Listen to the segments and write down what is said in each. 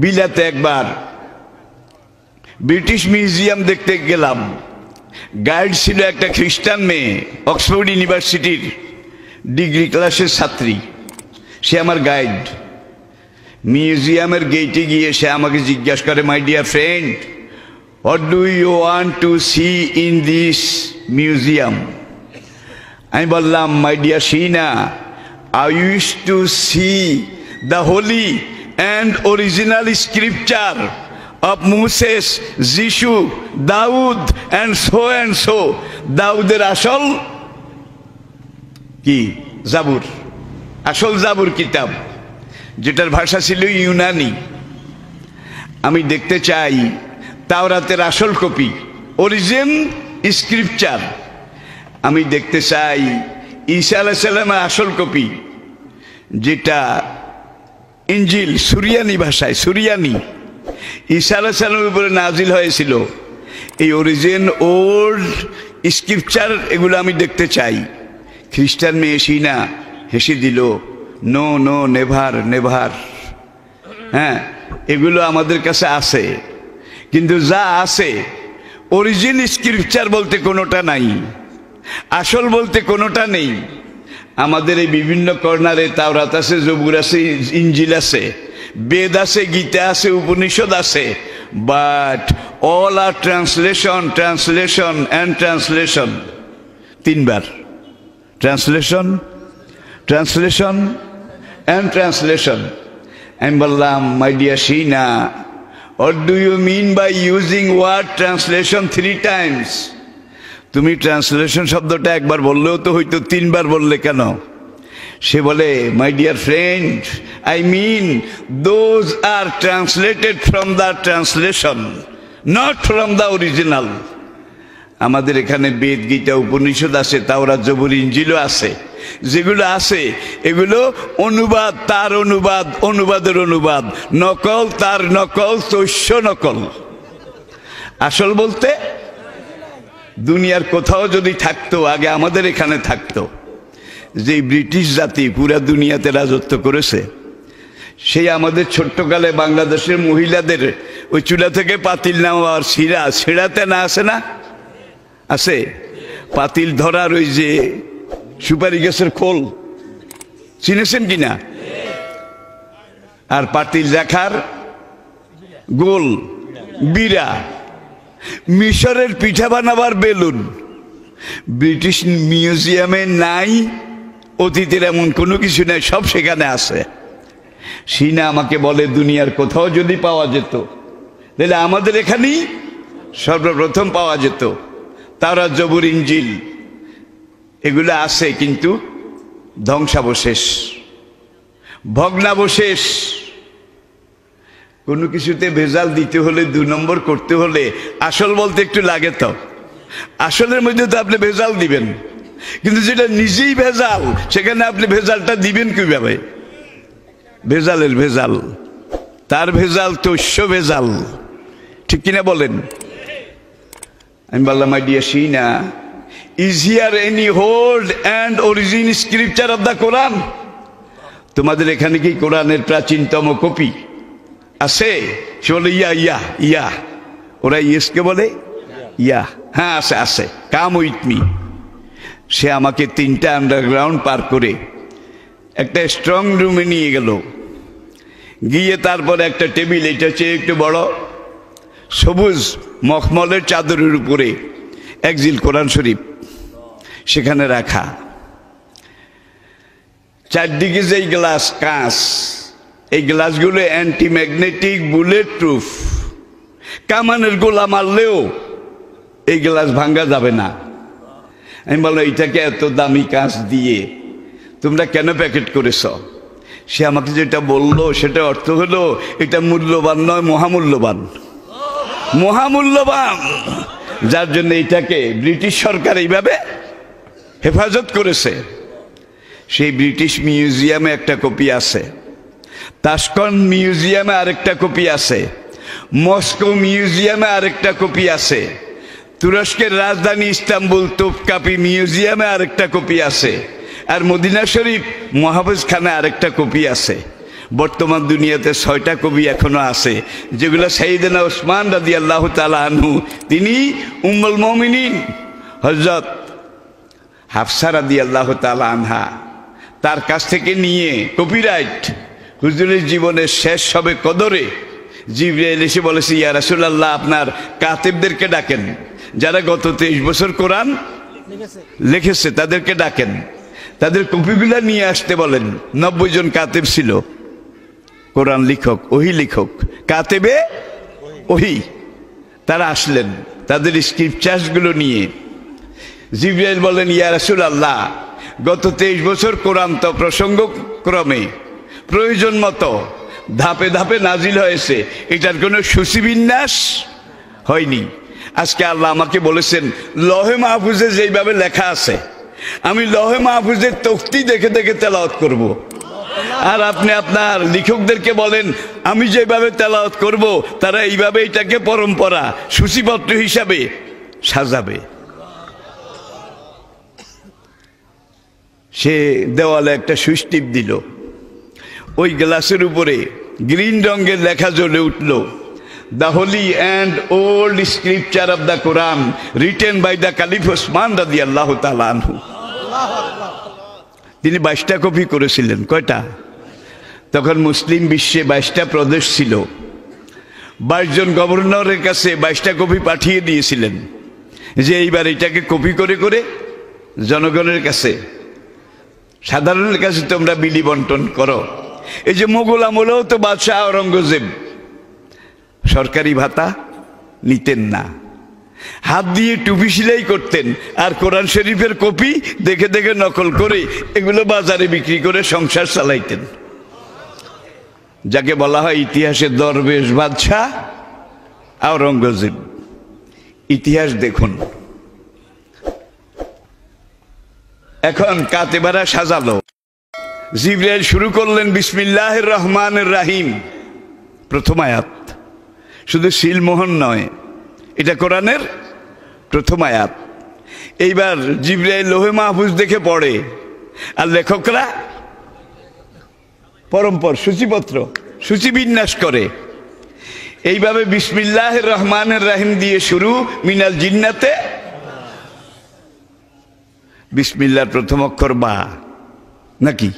বিলাতে একবার British museum দেখতে গেলাম। গাইড ছিল একটা খ্রিস্টান মেয়ে, অক্সফোর্ড ইউনিভার্সিটির ডিগ্রি ক্লাসের ছাত্রী। সে আমার গাইড। মিউজিয়ামের গেটে গিয়ে সে আমাকে জিজ্ঞাসা করে, my dear friend, what do you want to see in this museum? আমি বললাম, my dear Sheena, I wish to see the holy and original scripture of Moses, Jishu, Daud and so দাউদের আসল কি? জাবুর, আসল জাবুর কিতাব, যেটার ভাষা ছিল ইউনানি। আমি দেখতে চাই তাওরাতের আসল কপি, অরিজিন স্ক্রিপচার। আমি দেখতে চাই ঈসা আলাইহিস সালামের আসল কপি, যেটা ইনজিল সুরিয়ানি ভাষায়, সুরিয়ানি ঈসা আলাইহিস সালামের উপরে নাজিল হয়েছিল। এই অরিজিন, ওল্ড স্ক্রিপচার, এগুলো আমি দেখতে চাই। খ্রিস্টান মেয়ে শিনা হেসে দিল, নো নো, নেভার নেভার। হ্যাঁ, এগুলো আমাদের কাছে আছে, কিন্তু যা আছে অরিজিন স্ক্রিপচার বলতে কোনোটা নাই, আসল বলতে কোনোটা নেই। আমাদের এই বিভিন্ন কর্নারে তাওরাত আছে, জবুর আছে, ইনজিল আছে, বেদ আছে, গীতা আছে, উপনিষদ আছে, but all are translation, translation and translation. তিনবার ট্রান্সলেশন, ট্রান্সলেশন অ্যান্ড ট্রান্সলেশন। আমি বললাম, my dear Sheena, what do you mean by using word translation 3 times? তুমি ট্রান্সলেশন শব্দটা একবার বললেও তো হয়তো, তিনবার বললে কেন? সে বলে, my dear friend, I mean those are translated from the translation, not from the original. আমাদের এখানে বেদ, গীতা, উপনিষদ আছে, তাওরাত, জবুর, ইনজিলও আছে। যেগুলো আছে এগুলো অনুবাদ, তার অনুবাদ, অনুবাদের অনুবাদ, নকল, তার নকল, তৈশ্য নকল। আসল বলতে দুনিয়ার কোথাও যদি থাকতো, আগে আমাদের এখানে থাকতো। যে ব্রিটিশ জাতি পুরা দুনিয়াতে রাজত্ব করেছে, সেই আমাদের ছোট্টকালে বাংলাদেশের মহিলাদের ওই চুলা থেকে পাতিল নেওয়ার ছিঁড়াতে না আছে, না আছে? পাতিল ধরার ওই যে সুপারি গাছের খোল, চিনেছেন কিনা? আর পাতিল রাখার গোল বিড়া, মিশরের পিঠা বানাবার বেলুন। ব্রিটিশ মিউজিয়ামে নাই, অতীতের এমন কোনো কিছু নাই, সব সেখানে আছে। সিনা আমাকে বলে, দুনিয়ার কোথাও যদি পাওয়া যেত তাহলে আমাদের এখানেই সর্বপ্রথম পাওয়া যেত। তাওরাত, জবুর, ইনজিল এগুলো আছে, কিন্তু ধ্বংসাবশেষ, ভগ্নাবশেষ। কোনো কিছুতে ভেজাল দিতে হলে, 2 নম্বর করতে হলে আসল বলতে একটু লাগে। তো আসলের মধ্যে তো আপনি ভেজাল দিবেন, কিন্তু যেটা নিজেই ভেজাল সেখানে আপনি ভেজালটা দিবেন কিভাবে? ভেজালের ভেজাল, তার ভেজাল, তৈশ্য ভেজাল, ঠিক কিনা বলেন? আমি বললাম, my dear Sheena, is here any hold and origin scripture of the Quran? তোমাদের এখানে কি কোরআনের প্রাচীনতম কপি আছে? সে বলে, ইয়া ইয়া ইয়া। ওরা ইয়েসকে বলে ইয়া, হ্যাঁ আছে আছে, কাম উইথ মি। সে আমাকে 3টা আন্ডারগ্রাউন্ড পার করে একটা স্ট্রং রুমে নিয়ে গেল। গিয়ে তারপরে একটা টেবিল, এটা চেয়ে একটু বড়, সবুজ মখমলের চাদরের উপরে একজিল কোরআন শরীফ সেখানে রাখা। চারদিকে যেই গ্লাস, কাঁচ, এই গ্লাসগুলো অ্যান্টি ম্যাগনেটিক, বুলেট প্রুফ। কামানের গোলা মারলেও এই গ্লাস ভাঙ্গা যাবে না। আমি বললাম, এইটাকে এত দামি কাঁচ দিয়ে তোমরা কেন প্যাকেট করেছ? সে আমাকে যেটা বললো সেটা অর্থ হলো, এটা মূল্যবান নয়, মহামূল্যবান, মহামূল্যবান, যার জন্য এটাকে ব্রিটিশ সরকার এইভাবে হেফাজত করেছে। সেই ব্রিটিশ মিউজিয়ামে একটা কপি আছে, তাশকন্দ মিউজিয়ামে আরেকটা কপি আছে, মস্কো মিউজিয়ামে আরেকটা কপি আছে, তুরস্কের রাজধানী ইস্তাম্বুল তোপকাপি মিউজিয়ামে আরেকটা কপি আছে, আর মদিনা শরীফ মহাফেজখানায় আরেকটা কপি আছে। বর্তমান দুনিয়াতে 6টা কবি এখনো আছে, যেগুলো সাইয়েদনা ওসমান রাদিয়াল্লাহু তাআলা আনহু, তিনি উম্মুল মুমিনিন হযরত হাফসা রাদিয়াল্লাহু তাআলা আনহা, তার কাছ থেকে নিয়ে কপিরাইট হুজুরের জীবনের শেষ হবে কদরে জিবরাইল এসে বলেছে, ইয়া রাসূলুল্লাহ, আপনার কাতেবদেরকে ডাকেন, যারা গত 23 বছর কোরআন লিখেছে তাদেরকে ডাকেন, তাদের কপিগুলা নিয়ে আসতে বলেন। 90 জন কাতেব ছিল, কোরআন লিখক, ওহি লিখক, কাতেবে ওহি। তারা আসলেন তাদের স্ক্রিপচার্সগুলো নিয়ে। জিবরাইল বলেন, ইয়া রাসূলুল্লাহ, গত 23 বছর কোরআন তো প্রসঙ্গক্রমে প্রয়োজন মতো ধাপে ধাপে নাজিল হয়েছে, এটার কোনো সূচিবিন্যাস হয়নি। আজকে আল্লাহ আমাকে বলেছেন লহে মাহফুজে যেইভাবে লেখা আছে, আমি লহে মাহফুজের তখতি দেখে দেখে তেলাওয়াত করব। আর আপনি আপনার লেখকদেরকে বলেন আমি যেভাবে তেলাওয়াত করব, তারা এইভাবে এটাকে পরম্পরা সূচিপত্র হিসাবে সাজাবে। সে দেওয়ালে একটা সুইচ টিপ দিল, ওই গ্লাসের উপরে গ্রিন রঙের লেখা জ্বলে উঠল, the holy and old scripture of the Quran written by the caliph Osman রাদিয়াল্লাহু তাআলা আনহু। তিনি 22টা কপি করেছিলেন। কয়টা? তখন মুসলিম বিশ্বে 22টা প্রদেশ ছিল। 22 জন গভর্নরের কাছে 22টা কপি পাঠিয়ে দিয়েছিলেন যে এইবার এটাকে কপি করে করে জনগণের কাছে, সাধারণের কাছে তোমরা বিলি বন্টন করো। এই যে মোগল আমলেও তো বাদশাহ আওরঙ্গজেব সরকারি ভাতা নিতেন না, হাত দিয়ে টুপি সেলাই করতেন, আর কোরআন শরীফের কপি দেখে দেখে নকল করে এগুলো বাজারে বিক্রি করে সংসার চালাইতেন। যাকে বলা হয় ইতিহাসের দরবেশ বাদশাহ আওরঙ্গজেব। ইতিহাস দেখুন। এখন কাতেবারা সাজালো, জিবরাইল শুরু করলেন বিসমিল্লাহির রহমানির রহিম, প্রথম আয়াত। শুধু সিলমোহর নয়, এটা কোরআনের প্রথম আয়াত। এইবার জিবরাইল লোহে মাহফুজ দেখে পড়ে, আর লেখকরা পরম্পর সূচিপত্র সূচিবিন্যাস করে। এইভাবে বিসমিল্লাহির রহমানির রহিম দিয়ে শুরু, মিনাল জিন্নাতে। বিসমিল্লাহর প্রথম অক্ষর বা নাকি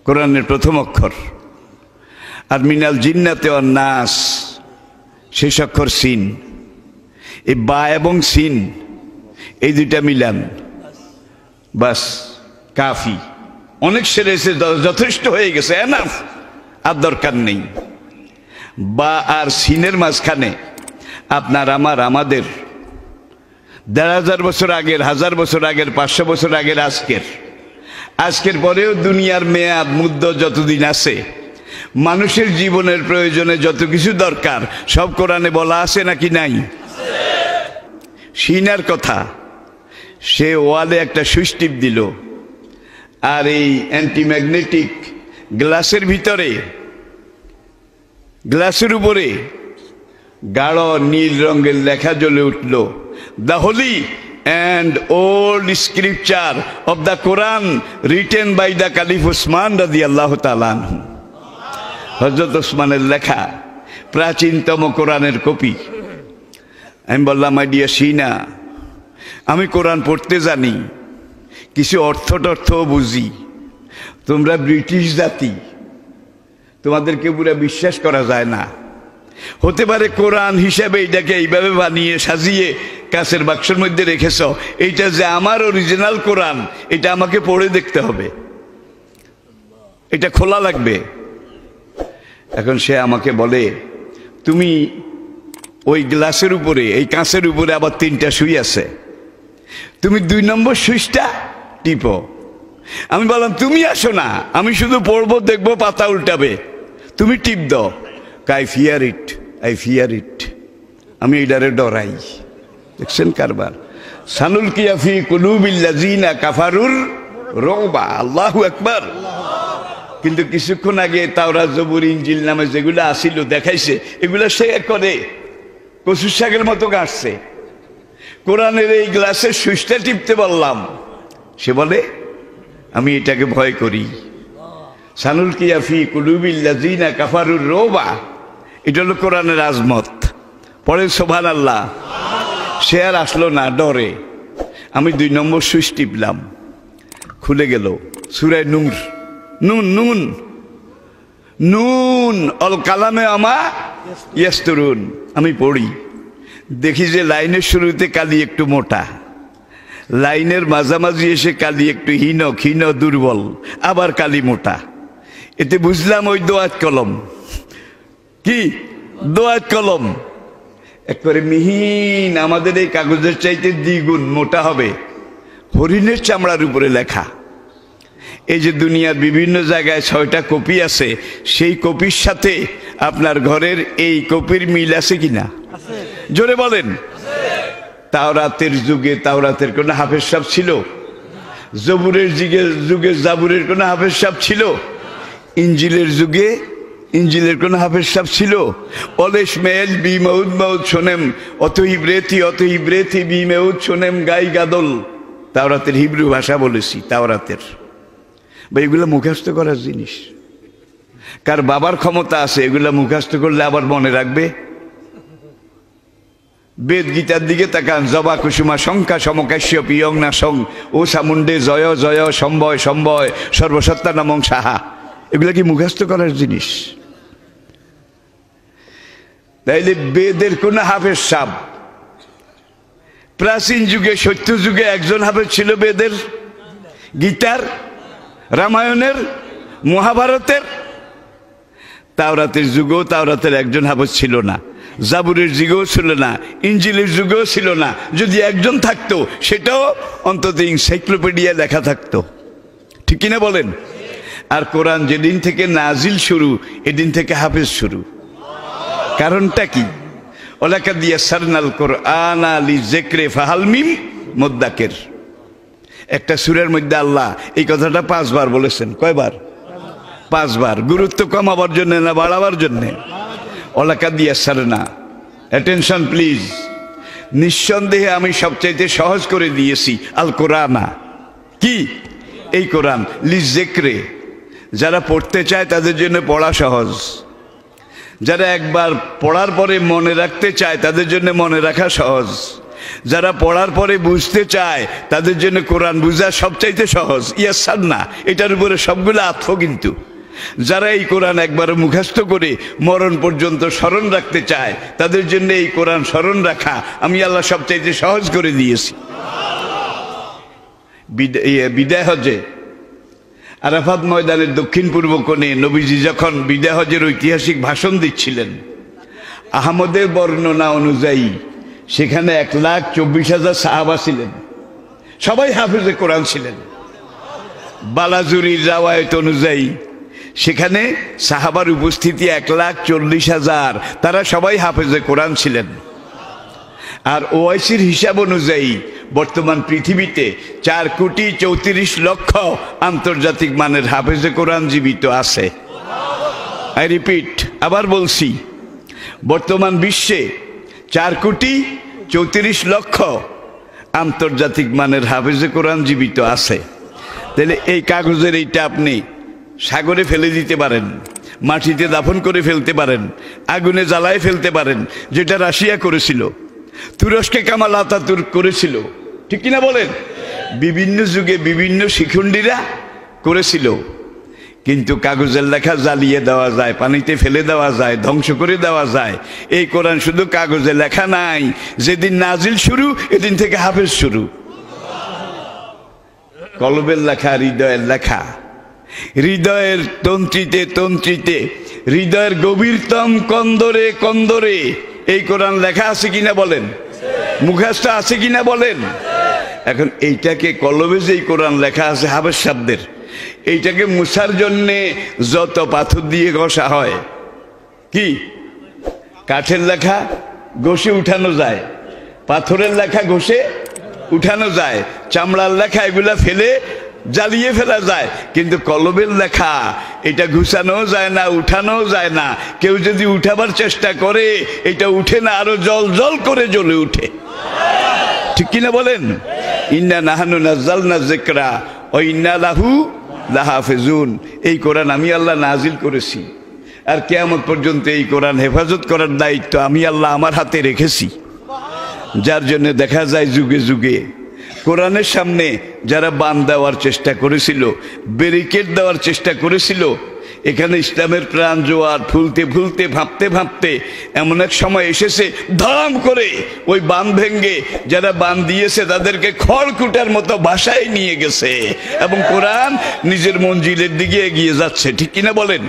কোরআনের প্রথম অক্ষর, আর মিনাল জিন্নাতে ওয়ান নাস শেষ অক্ষর সিন। এই বা এবং সিন এই দুইটা মিলান, বাস কাফি, অনেক সেরেছে, যথেষ্ট হয়ে গেছে, এনাফ, আর দরকার নেই। বা আর সিনের মাঝখানে আপনার আমার আমাদের 1500 বছর আগের, 1000 বছর আগের, 500 বছর আগের, আজকের পরেও দুনিয়ার মেয়াদ মুদ্দ যতদিন আছে, মানুষের জীবনের প্রয়োজনে যত কিছু দরকার সব কোরআনে বলা আছে নাকি নাই? সিনার কথা, সে ওয়ালে একটা সুইচ টিপ দিল, আর এই অ্যান্টিম্যাগনেটিক গ্লাসের ভিতরে, গ্লাসের উপরে গাঢ় নীল রঙের লেখা জ্বলে উঠল, the Holi and old scripture of the Quran written by the Caliph Usman radiyallahu ta'ala anhu. হযরত ওসমানের লেখা প্রাচীনতম কোরআনের কপি। আমি বললাম, মাই ডিয়ার সিনা, আমি কোরআন পড়তে জানি, কিছু অর্থ বুঝি, তোমরা ব্রিটিশ জাতি, তোমাদেরকে পুরো বিশ্বাস করা যায় না। হতে পারে কোরআন হিসাবে এটাকে এইভাবে বানিয়ে সাজিয়ে কাছের বাক্সের মধ্যে রেখেছ, এইটা যে আমার অরিজিনাল কোরআন, এটা আমাকে পড়ে দেখতে হবে, এটা খোলা লাগবে। এখন সে আমাকে বলে, তুমি ওই গ্লাসের উপরে, এই কাঁচের উপরে আবার 3টা সুই আছে, তুমি 2 নম্বর সুইচটা টিপো। আমি বললাম, তুমি আসো না, আমি শুধু পড়বো, দেখবো, পাতা উল্টাবে, তুমি টিপ দাও। আই ফিয়ার ইট, আমি এইটারে ডরাই। দেখছেন কারবার, সানুলকিয়া ফি কুলুবিল্লাযিনা কাফারুর রুবা, আল্লাহু আকবার। কিন্তু কিছুক্ষণ আগে তাওরাত, জবুর, ইনজিল নামে যেগুলো আসিল দেখাইছে, এগুলো সে করে কচুর শাকের মতো কাটছে। কোরআনের এই গ্লাসের সুইচটা টিপতে বললাম, সে বলে আমি এটাকে ভয় করি। সানুলকিয়া ফি কুলুবিল লাযিনা কাফারুর রুবা, এটা হলো কোরআনের আজমত। পরে সুবহানাল্লাহ। সে আর আসলো না, ডরে। আমি 2 নম্বর সুইচ টিপলাম, খুলে গেল সূরা নূর। নুন নুন নুন অল কালামে আমা ইয়াসতুরুন। আমি পড়ি, দেখি যে লাইনের শুরুতে কালি একটু মোটা, লাইনের মাঝামাঝি এসে কালি একটু হীন ক্ষীণ দুর্বল, আবার কালি মোটা। এতে বুঝলাম ওই দোয়াত কলম। কি দোয়াত কলম? একবারে মিহিন, আমাদের এই কাগজের চাইতে দ্বিগুণ মোটা হবে, হরিণের চামড়ার উপরে লেখা। এই যে দুনিয়ার বিভিন্ন জায়গায় 6টা কপি আছে, সেই কপির সাথে আপনার ঘরের এই কপির মিল আছে কিনা? জোরে বলেন। তাওরাতের যুগে তাওরাতের কোনো হাফেজ সাহেব ছিল? জবুরের যুগে জাবুরের কোনো হাফেজ সাহেব ছিল? ইঞ্জিলের যুগে ইঞ্জিলের কোনো হাফেজ সাহেব ছিল? অলেশ মেল বি মউদ মউদ শোনেম অতহিব্রেথি বি মেউদ শোনেম গাই গাদল। তাওরাতের হিব্রু ভাষা বলেছি, তাওরাতের। বা এগুলো মুখস্থ করার জিনিস। কার বাবার ক্ষমতা আছে এগুলা মুখস্থ করলে আবার মনে রাখবে? বেদ গীতার দিকে তাকান, জবা কুসুমা শঙ্কা সমকাশ্য পিয়ং না সং ও সামুন্ডে জয় জয় সম্বয় সম্বয় সর্বসত্তা নামং সাহা। এগুলা কি মুখস্থ করার জিনিস? তাইলে বেদের কোন হাফেজ সাহেব? প্রাচীন যুগে সত্য যুগে একজন হাফেজ ছিল বেদের, গীতার, রামায়ণের, মহাভারতের। তাওরাতের যুগেও তাওরাতের একজন হাফেজ ছিল না, জাবুরের যুগেও ছিল না, ইঞ্জিলের যুগেও ছিল না। যদি একজন থাকতো সেটাও অন্তত এনসাইক্লোপিডিয়া লেখা থাকতো। ঠিক কিনা বলেন? আর কোরআন যেদিন থেকে নাজিল শুরু, এদিন থেকে হাফেজ শুরু। কারণটা কি? ওলাকাদ ইয়াসসারনাল কুরআনা লিযিকরি ফাহাল মিন মুদ্দাকির। একটা সূরার মধ্যে আল্লাহ এই কথাটা 5 বার বলেছেন। কয়বার? 5 বার। গুরুত্ব কমাবার জন্য না বাড়াবার জন্য? ওলাকাদ ইয়াসসারনা, অ্যাটেনশন প্লিজ। নিঃসন্দেহে আমি সবচাইতে সহজ করে দিয়েছি আল কোরআনা। কি? এই কোরআন লিযিকরি। যারা পড়তে চায় তাদের জন্য পড়া সহজ, যারা একবার পড়ার পরে মনে রাখতে চায় তাদের জন্য মনে রাখা সহজ, যারা পড়ার পরে বুঝতে চায় তাদের জন্য কোরআন বুঝা সবচাইতে সহজ। ইয়াসসারনা, এটার উপরে সবগুলো আত্ম। কিন্তু যারা এই কোরআন একবার মুখস্থ করে মরণ পর্যন্ত স্মরণ রাখতে চায় তাদের জন্য এই কোরআন স্মরণ রাখা আমি আল্লাহ সবচাইতে সহজ করে দিয়েছি। বিদায় হজে আরাফাত ময়দানের দক্ষিণ পূর্ব কোণে নবীজি যখন বিদায় হজের ঐতিহাসিক ভাষণ দিচ্ছিলেন, আহমদের বর্ণনা অনুযায়ী সেখানে 1,24,000 সাহাবা ছিলেন, সবাই হাফেজে কোরআন ছিলেন। বালাজুরির রাওয়ায়াত অনুযায়ী সেখানে সাহাবার উপস্থিতি 1,40,000, তারা সবাই হাফেজে কোরআন ছিলেন। আর ওআইসির হিসাব অনুযায়ী বর্তমান পৃথিবীতে 4,34,00,000 আন্তর্জাতিক মানের হাফেজে কোরআন জীবিত আছে। আই রিপিট, আবার বলছি, বর্তমান বিশ্বে 4,34,00,000 আন্তর্জাতিক মানের হাফেজে কোরআন জীবিত আছে। তাহলে এই কাগজের এইটা আপনি সাগরে ফেলে দিতে পারেন, মাটিতে দাফন করে ফেলতে পারেন, আগুনে জ্বালায় ফেলতে পারেন, যেটা রাশিয়া করেছিল, তুরস্কে কামাল আতাতুর্ক করেছিল। ঠিক কিনা বলেন? বিভিন্ন যুগে বিভিন্ন শিখুন্ডিরা করেছিল। কিন্তু কাগজের লেখা জ্বালিয়ে দেওয়া যায়, পানিতে ফেলে দেওয়া যায়, ধ্বংস করে দেওয়া যায়। এই কোরআন শুধু কাগজে লেখা নাই, যেদিন নাজিল শুরু এদিন থেকে হাফেজ শুরু। কলবের লেখা, হৃদয়ের লেখা, হৃদয়ের তন্ত্রীতে তন্ত্রীতে, হৃদয়ের গভীরতম কন্দরে কন্দরে এই কোরআন লেখা আছে কিনা বলেন? মুখস্থ আছে কিনা বলেন? এখন এইটাকে কলবে যেই কোরআন লেখা আছে হাফেজ সাহেবদের, এইটাকে মুছার জন্যে যত পাথর দিয়ে ঘষা হয়, কি কাঠের লেখা ঘষে উঠানো যায়, পাথরের লেখা ঘষে উঠানো যায়, চামড়ার লেখা এগুলা ফেলে জ্বালিয়ে ফেলা যায়, কিন্তু কলবের লেখা এটা ঘুষানো যায় না, উঠানো যায় না। কেউ যদি উঠাবার চেষ্টা করে এটা উঠে না, আরো জল জল করে জ্বলে উঠে। ঠিক কিনা বলেন? ইন্না নাহানু নাযালনা যিকরা ওয়া ইন্না লাহু লাহাফিজুন, এই কোরআন আমি আল্লাহ নাজিল করেছি, আর কিয়ামত পর্যন্ত এই কোরআন হেফাজত করার দায়িত্ব আমি আল্লাহ আমার হাতে রেখেছি। যার জন্য দেখা যায় যুগে যুগে কোরআনের সামনে যারা বান দেওয়ার চেষ্টা করেছিল, ব্যারিকেড দেওয়ার চেষ্টা করেছিল, এখানে ইসলামের প্রাণ জোয়ার ফুলতে ফুলতে ভাবতে ভাবতে এমন এক সময় এসেছে, ধাম করে ওই বান ভেঙ্গে যারা বান দিয়েছে তাদেরকে খড়কুটার মতো ভাষায় নিয়ে গেছে, এবং কোরআন নিজের মঞ্জিলের দিকে এগিয়ে যাচ্ছে। ঠিক কিনা বলেন?